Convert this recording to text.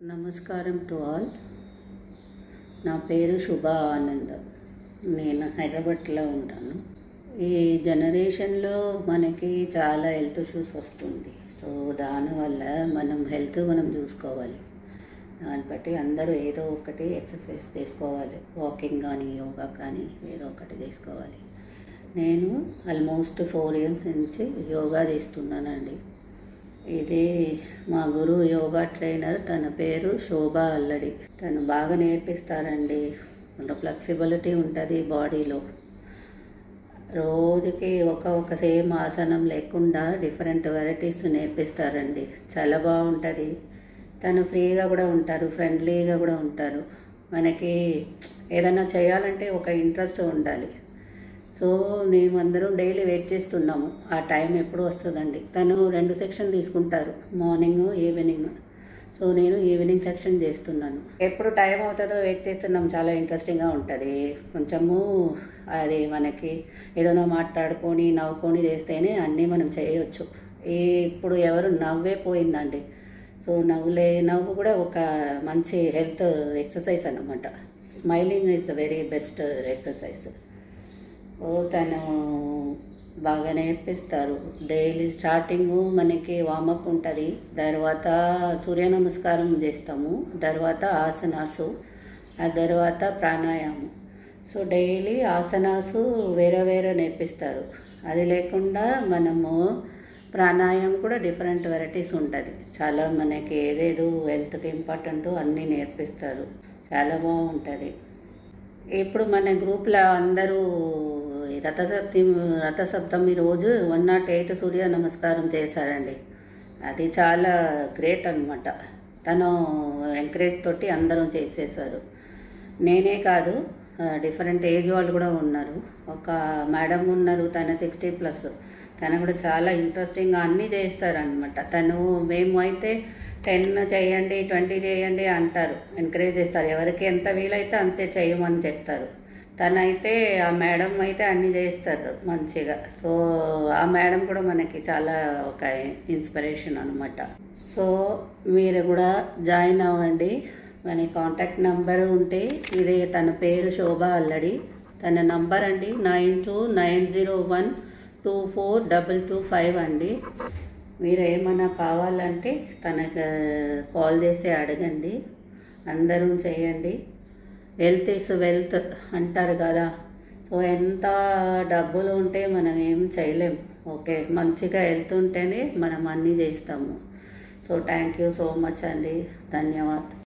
నమస్కారం to all. నా పేరు శుభ ఆనంద్. నేను హైదరాబాద్లో ఉంటాను. ఈ జనరేషన్లో మనకి చాలా హెల్త్ ఇష్యూస్ వస్తుంది. సో దానివల్ల మనం చూసుకోవాలి. దాన్ని బట్టి అందరూ ఏదో ఒకటి ఎక్సర్సైజ్ చేసుకోవాలి. వాకింగ్ కానీ యోగా కానీ ఏదో ఒకటి చేసుకోవాలి. నేను ఆల్మోస్ట్ 4 ఇయర్స్ నుంచి యోగా చేస్తున్నానండి. ఇది మా గురువు యోగా ట్రైనర్, తన పేరు శోభ అల్లడి. తను బాగా నేర్పిస్తారండి. ఫ్లెక్సిబిలిటీ ఉంటుంది బాడీలో. రోజుకి ఒక సేమ్ ఆసనం లేకుండా డిఫరెంట్ వెరైటీస్ నేర్పిస్తారండి. చాలా బాగుంటుంది. తను ఫ్రీగా కూడా ఉంటారు, ఫ్రెండ్లీగా కూడా ఉంటారు. మనకి ఏదైనా చేయాలంటే ఒక ఇంట్రెస్ట్ ఉండాలి. సో మేమందరం డైలీ వెయిట్ చేస్తున్నాము ఆ టైం ఎప్పుడు వస్తుందండి. తను 2 సెక్షన్ తీసుకుంటారు, మార్నింగ్ ఈవినింగ్. సో నేను ఈవినింగ్ సెక్షన్ చేస్తున్నాను. ఎప్పుడు టైం అవుతుందో వెయిట్ చేస్తున్నాం. చాలా ఇంట్రెస్టింగ్గా ఉంటుంది. కొంచెము అది మనకి ఏదైనా మాట్లాడుకొని నవ్వుకొని చేస్తేనే అన్నీ మనం చేయవచ్చు. ఇప్పుడు ఎవరు నవ్వే పోయిందండి. సో నవ్వు కూడా ఒక మంచి హెల్త్ ఎక్సర్సైజ్ అన్నమాట. Smiling is the very best exercise. తను బాగా నేర్పిస్తారు. డైలీ స్టార్టింగ్ మనకి వామప్ ఉంటుంది, తర్వాత సూర్య నమస్కారం చేస్తాము, తర్వాత ఆసనాసు, ఆ తర్వాత ప్రాణాయామం. సో డైలీ ఆసనాసు వేరే నేర్పిస్తారు. అది లేకుండా మనము ప్రాణాయామం కూడా డిఫరెంట్ వెరైటీస్ ఉంటుంది. చాలా మనకి ఏదేదో హెల్త్కి ఇంపార్టెంట్ అన్నీ నేర్పిస్తారు. చాలా బాగుంటుంది. ఇప్పుడు మన గ్రూప్లో అందరూ రథసప్తమి రోజు 108 సూర్య నమస్కారం చేశారండి. అది చాలా గ్రేట్ అనమాట. తను ఎంకరేజ్ తోటి అందరం చేసేసారు. నేనే కాదు, డిఫరెంట్ ఏజ్ వాళ్ళు కూడా ఉన్నారు. ఒక మేడం ఉన్నారు, తన 60+. తను కూడా చాలా ఇంట్రెస్టింగ్గా అన్నీ చేస్తారనమాట. మేము అయితే 10 చేయండి, 20 చేయండి అంటారు, ఎంకరేజ్ చేస్తారు. ఎవరికి ఎంత వీలైతే అంతే చేయమని చెప్తారు. తనైతే ఆ మేడం అయితే అన్నీ చేస్తారు మంచిగా. సో ఆ మేడం కూడా మనకి చాలా ఒక ఇన్స్పిరేషన్ అనమాట. సో మీరు కూడా జాయిన్ అవ్వండి. మన కాంటాక్ట్ నెంబర్ ఉంటే ఇదే. తన పేరు శోభ అల్లడి. తన నంబర్ అండి 9290124225 అండి. మీరు ఏమైనా కావాలంటే తనకు కాల్ చేసి అడగండి. అందరూ చేయండి. హెల్త్ ఈజ్ వెల్త్ అంటారు కదా. సో ఎంత డబ్బులు ఉంటే మనం ఏం చేయలేం. ఓకే, మంచిగా హెల్త్ ఉంటేనే మనం అన్నీ చేస్తాము. So thank you so much అండి. ధన్యవాదాలు.